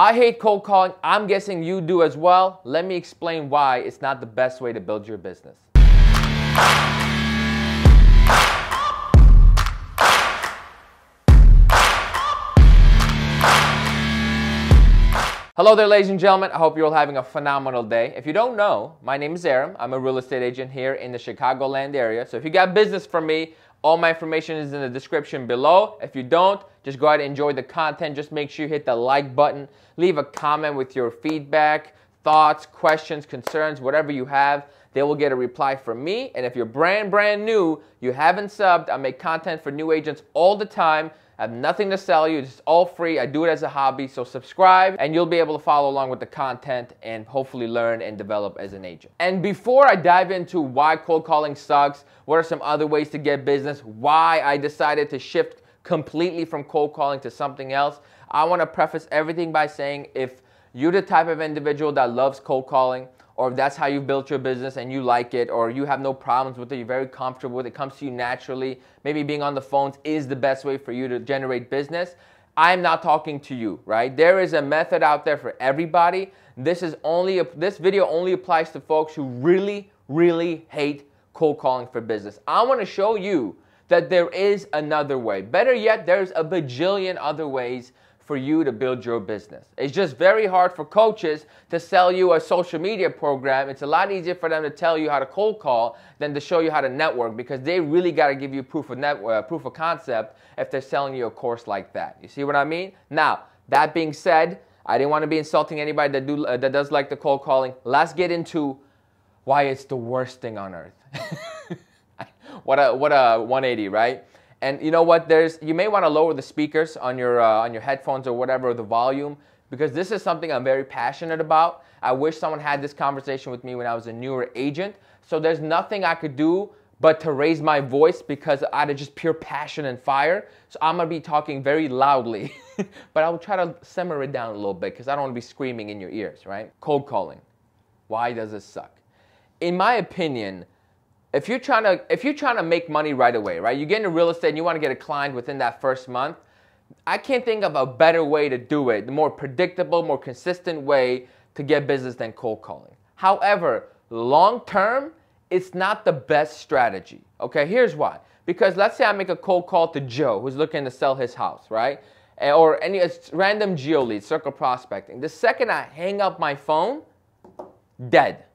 I hate cold calling. I'm guessing you do as well. Let me explain why it's not the best way to build your business. Hello there, ladies and gentlemen. I hope you're all having a phenomenal day. If you don't know, my name is Aram. I'm a real estate agent here in the Chicagoland area. So if you got business from me, all my information is in the description below. If you don't, just go ahead and enjoy the content. Just make sure you hit the like button. Leave a comment with your feedback, thoughts, questions, concerns, whatever you have. They will get a reply from me. And if you're brand new, you haven't subbed, I make content for new agents all the time. I have nothing to sell you. It's all free. I do it as a hobby. So subscribe and you'll be able to follow along with the content and hopefully learn and develop as an agent. And before I dive into why cold calling sucks, what are some other ways to get business, why I decided to shift completely from cold calling to something else, I want to preface everything by saying if you're the type of individual that loves cold calling, or if that's how you built your business and you like it, or you have no problems with it, you're very comfortable with it, it comes to you naturally, maybe being on the phones is the best way for you to generate business, I'm not talking to you, right? There is a method out there for everybody. This video only applies to folks who really hate cold calling for business. I want to show you that there is another way. Better yet, there's a bajillion other ways for you to build your business. It's just very hard for coaches to sell you a social media program. It's a lot easier for them to tell you how to cold call than to show you how to network, because they really got to give you proof of concept if they're selling you a course like that. You see what I mean? Now, that being said, I didn't want to be insulting anybody that does like the cold calling. Let's get into why it's the worst thing on earth. What a 180, right? And you know what? You may want to lower the speakers on your headphones or whatever, the volume, because this is something I'm very passionate about. I wish someone had this conversation with me when I was a newer agent. So there's nothing I could do but to raise my voice because out of just pure passion and fire. So I'm going to be talking very loudly, but I will try to simmer it down a little bit because I don't want to be screaming in your ears, right? Cold calling. Why does it suck? In my opinion, if you're trying to make money right away, right? You get into real estate and you want to get a client within that first month, I can't think of a better way to do it, the more predictable, more consistent way to get business than cold calling. However, long term, it's not the best strategy. Okay, here's why. Because let's say I make a cold call to Joe who's looking to sell his house, right? Or any random geo lead, circle prospecting. The second I hang up my phone, dead.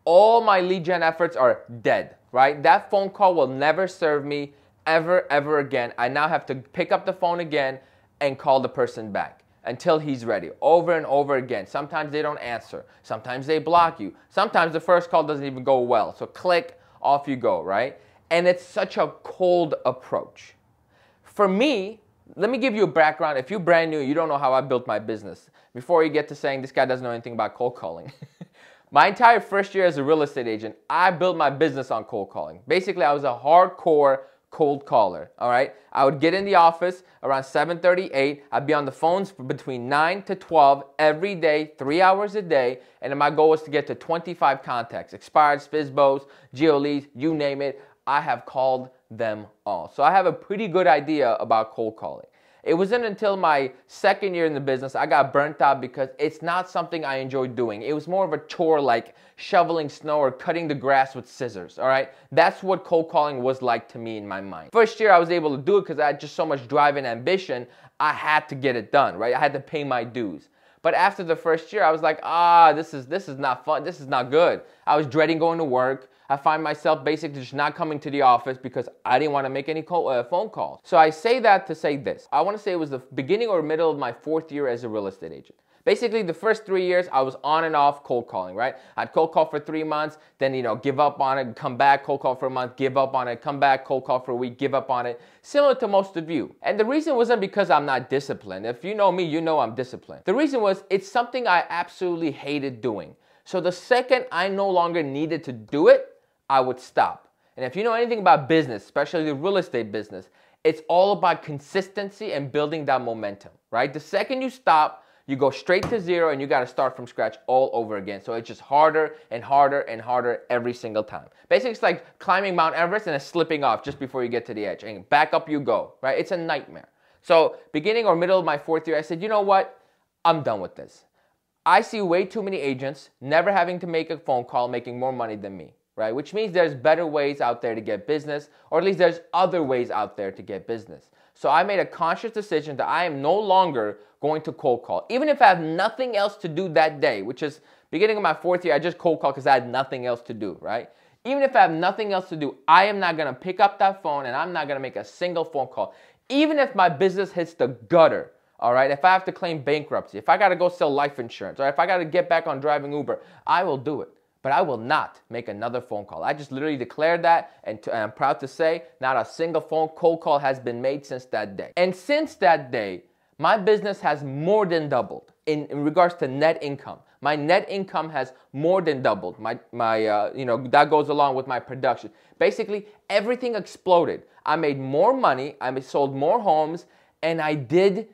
All my lead gen efforts are dead, right? That phone call will never serve me ever again. I now have to pick up the phone again and call the person back until he's ready, over and over again. Sometimes they don't answer. Sometimes they block you. Sometimes the first call doesn't even go well. So click, off you go, right? And it's such a cold approach. For me, let me give you a background. If you're brand new, you don't know how I built my business. Before you get to saying this guy doesn't know anything about cold calling. My entire first year as a real estate agent, I built my business on cold calling. Basically, I was a hardcore cold caller, all right? I would get in the office around 7:38. I'd be on the phones between 9 to 12 every day, 3 hours a day, and then my goal was to get to 25 contacts, expired, FSBOs, geo leads, you name it. I have called them all. So I have a pretty good idea about cold calling. It wasn't until my second year in the business I got burnt out because it's not something I enjoyed doing. It was more of a chore like shoveling snow or cutting the grass with scissors, all right? That's what cold calling was like to me in my mind. First year I was able to do it because I had just so much drive and ambition. I had to get it done, right? I had to pay my dues. But after the first year I was like, this is not fun. This is not good. I was dreading going to work. I find myself basically just not coming to the office because I didn't want to make any phone calls. So I say that to say this. I want to say it was the beginning or middle of my fourth year as a real estate agent. Basically, the first 3 years, I was on and off cold calling, right? I'd cold call for 3 months, then, give up on it, come back, cold call for a month, give up on it, come back, cold call for a week, give up on it. Similar to most of you. And the reason wasn't because I'm not disciplined. If you know me, you know I'm disciplined. The reason was it's something I absolutely hated doing. So the second I no longer needed to do it, I would stop. And if you know anything about business, especially the real estate business, it's all about consistency and building that momentum, right? The second you stop, you go straight to zero and you got to start from scratch all over again. So it's just harder and harder and harder every single time. Basically, it's like climbing Mount Everest and then slipping off just before you get to the edge. And back up you go, right? It's a nightmare. So beginning or middle of my fourth year, I said, you know what? I'm done with this. I see way too many agents never having to make a phone call making more money than me, right? Which means there's better ways out there to get business, or at least there's other ways out there to get business. So I made a conscious decision that I am no longer going to cold call. Even if I have nothing else to do that day, which is beginning of my 4th year, I just cold called because I had nothing else to do, right? Even if I have nothing else to do, I am not going to pick up that phone and I'm not going to make a single phone call. Even if my business hits the gutter, all right? If I have to claim bankruptcy, if I got to go sell life insurance, or if I got to get back on driving Uber, I will do it. But I will not make another phone call. I just literally declared that, and I'm proud to say not a single cold call has been made since that day. And since that day, my business has more than doubled in regards to net income. My net income has more than doubled. That goes along with my production. Basically, everything exploded. I made more money, I sold more homes, and I did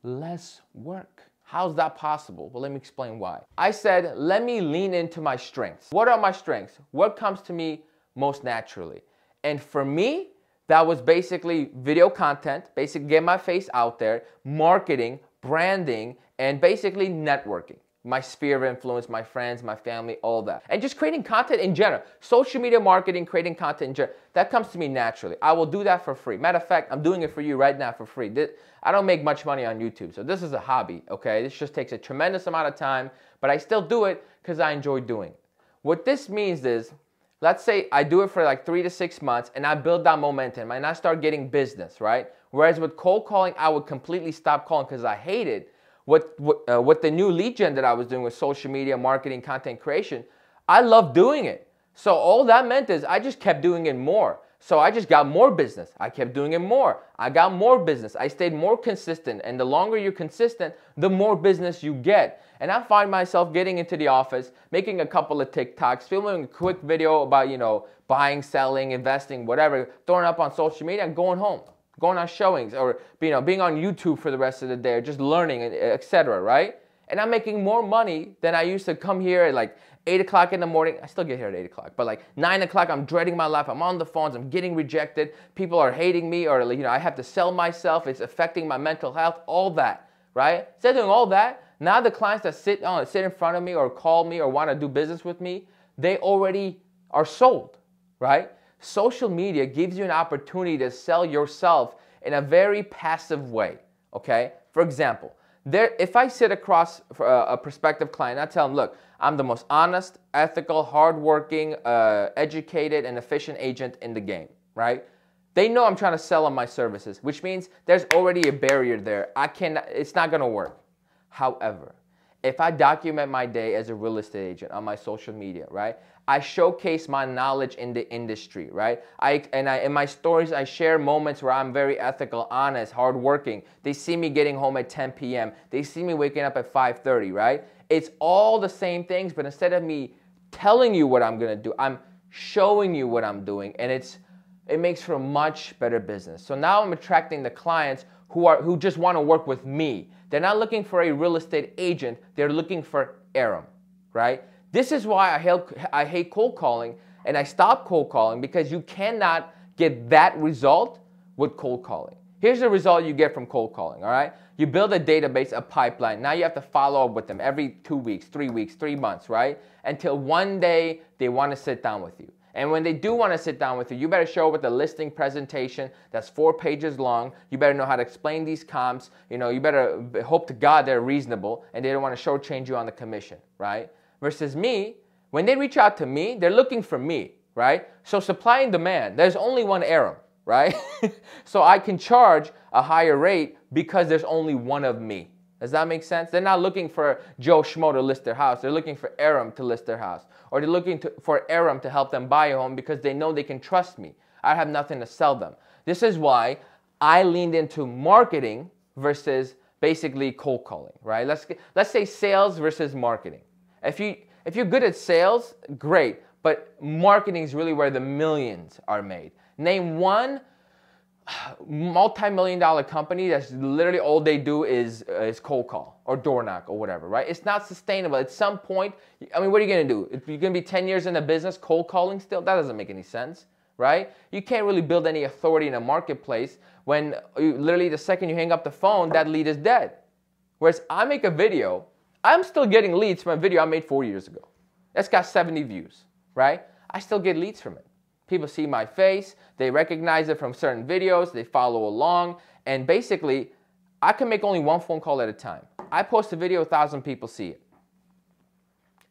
less work. How's that possible? Well, let me explain why. I said, let me lean into my strengths. What are my strengths? What comes to me most naturally? And for me, that was basically video content, basically get my face out there, marketing, branding, and basically networking. My sphere of influence, my friends, my family, all that. And just creating content in general. Social media marketing, creating content in general. That comes to me naturally. I will do that for free. Matter of fact, I'm doing it for you right now for free. I don't make much money on YouTube, so this is a hobby, okay? This just takes a tremendous amount of time, but I still do it because I enjoy doing it. What this means is, let's say I do it for like 3 to 6 months and I build that momentum and I start getting business, right? Whereas with cold calling, I would completely stop calling because I hate it. What the new lead gen that I was doing with social media, marketing, content creation, I love doing it. So all that meant is I just kept doing it more. So I just got more business. I kept doing it more. I got more business. I stayed more consistent. And the longer you're consistent, the more business you get. And I find myself getting into the office, making a couple of TikToks, filming a quick video about, buying, selling, investing, whatever, throwing up on social media and going home. Going on showings, or being on YouTube for the rest of the day, or just learning, etc., right? And I'm making more money than I used to come here at like 8 o'clock in the morning. I still get here at 8 o'clock, but like 9 o'clock, I'm dreading my life. I'm on the phones, I'm getting rejected. People are hating me, or I have to sell myself. It's affecting my mental health, all that, right? Instead of doing all that, now the clients that sit in front of me or call me or want to do business with me, they already are sold, right? Social media gives you an opportunity to sell yourself in a very passive way, okay? For example, if I sit across a prospective client, I tell them, look, I'm the most honest, ethical, hardworking, educated, and efficient agent in the game, right? They know I'm trying to sell them my services, which means there's already a barrier there. It's not gonna work. However, if I document my day as a real estate agent on my social media, right? I showcase my knowledge in the industry, right? In my stories, I share moments where I'm very ethical, honest, hardworking. They see me getting home at 10 p.m. They see me waking up at 5:30, right? It's all the same things, but instead of me telling you what I'm gonna do, I'm showing you what I'm doing, and it makes for a much better business. So now I'm attracting the clients who just want to work with me. They're not looking for a real estate agent. They're looking for Aram, right? This is why I hate cold calling, and I stopped cold calling, because you cannot get that result with cold calling. Here's the result you get from cold calling, all right? You build a database, a pipeline. Now you have to follow up with them every 2 weeks, 3 weeks, 3 months, right? Until one day they want to sit down with you. And when they do want to sit down with you, you better show up with a listing presentation that's 4 pages long. You better know how to explain these comps. You better hope to God they're reasonable and they don't want to shortchange you on the commission, right? Versus me, when they reach out to me, they're looking for me, right? So supply and demand, there's only one Aram, right? So I can charge a higher rate because there's only one of me. Does that make sense? They're not looking for Joe Schmo to list their house. They're looking for Aram to list their house. Or they're looking for Aram to help them buy a home because they know they can trust me. I have nothing to sell them. This is why I leaned into marketing versus basically cold calling, right? Let's say sales versus marketing. If you're good at sales, great. But marketing is really where the millions are made. Name one multi-million-dollar company that's literally all they do is cold call or door knock or whatever, right? It's not sustainable. At some point, I mean, what are you going to do? If you're going to be 10 years in the business cold calling still, that doesn't make any sense, right? You can't really build any authority in a marketplace when literally the second you hang up the phone, that lead is dead, Whereas I make a video, I'm still getting leads from a video I made 4 years ago. That's got 70 views, right? I still get leads from it. People see my face, they recognize it from certain videos, they follow along, and basically, I can make only one phone call at a time. I post a video, 1,000 people see it.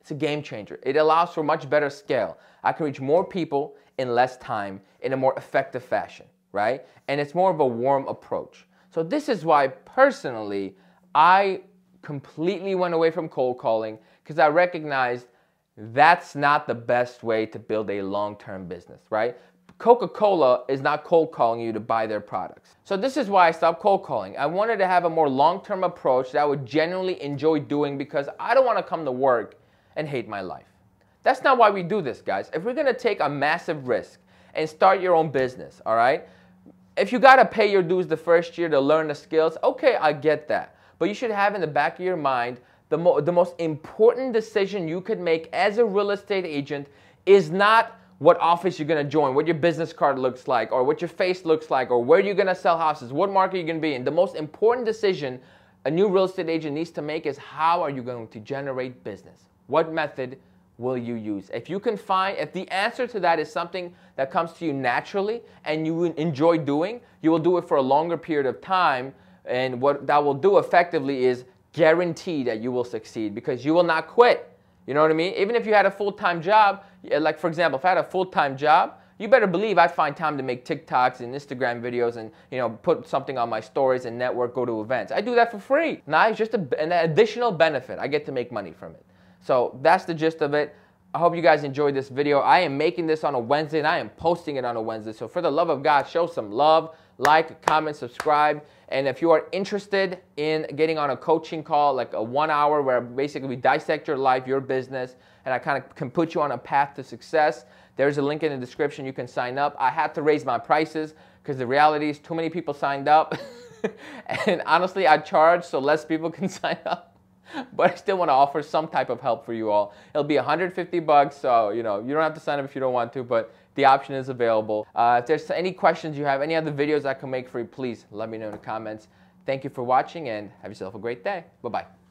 It's a game changer. It allows for much better scale. I can reach more people in less time in a more effective fashion, right? And it's more of a warm approach. So this is why, personally, I completely went away from cold calling because I recognized that's not the best way to build a long-term business, right? Coca-Cola is not cold calling you to buy their products. So this is why I stopped cold calling. I wanted to have a more long-term approach that I would genuinely enjoy doing because I don't want to come to work and hate my life. That's not why we do this, guys. If we're going to take a massive risk and start your own business, all right? If you got to pay your dues the first year to learn the skills, okay, I get that. But you should have in the back of your mind the most important decision you could make as a real estate agent is not what office you're going to join, what your business card looks like, or what your face looks like, or where you're going to sell houses, what market you're going to be in. The most important decision a new real estate agent needs to make is how are you going to generate business? What method will you use? If you can find, if the answer to that is something that comes to you naturally and you enjoy doing, you will do it for a longer period of time. And what that will do effectively is guarantee that you will succeed because you will not quit. You know what I mean? Even if you had a full-time job, like for example, if I had a full-time job, you better believe I'd find time to make TikToks and Instagram videos and, you know, put something on my stories and network, go to events. I do that for free. Now it's just an additional benefit. I get to make money from it. So that's the gist of it. I hope you guys enjoyed this video. I am making this on a Wednesday and I am posting it on a Wednesday. So for the love of God, show some love, like, comment, subscribe. And if you are interested in getting on a coaching call, like a 1 hour where basically we dissect your life, your business, and I kind of can put you on a path to success, there's a link in the description. You can sign up. I had to raise my prices because the reality is too many people signed up. And honestly, I charge so less people can sign up. But I still want to offer some type of help for you all. It'll be $150, so you know you don't have to sign up if you don't want to, but the option is available. If there's any questions you have, any other videos I can make for you, please let me know in the comments. Thank you for watching and have yourself a great day. Bye-bye.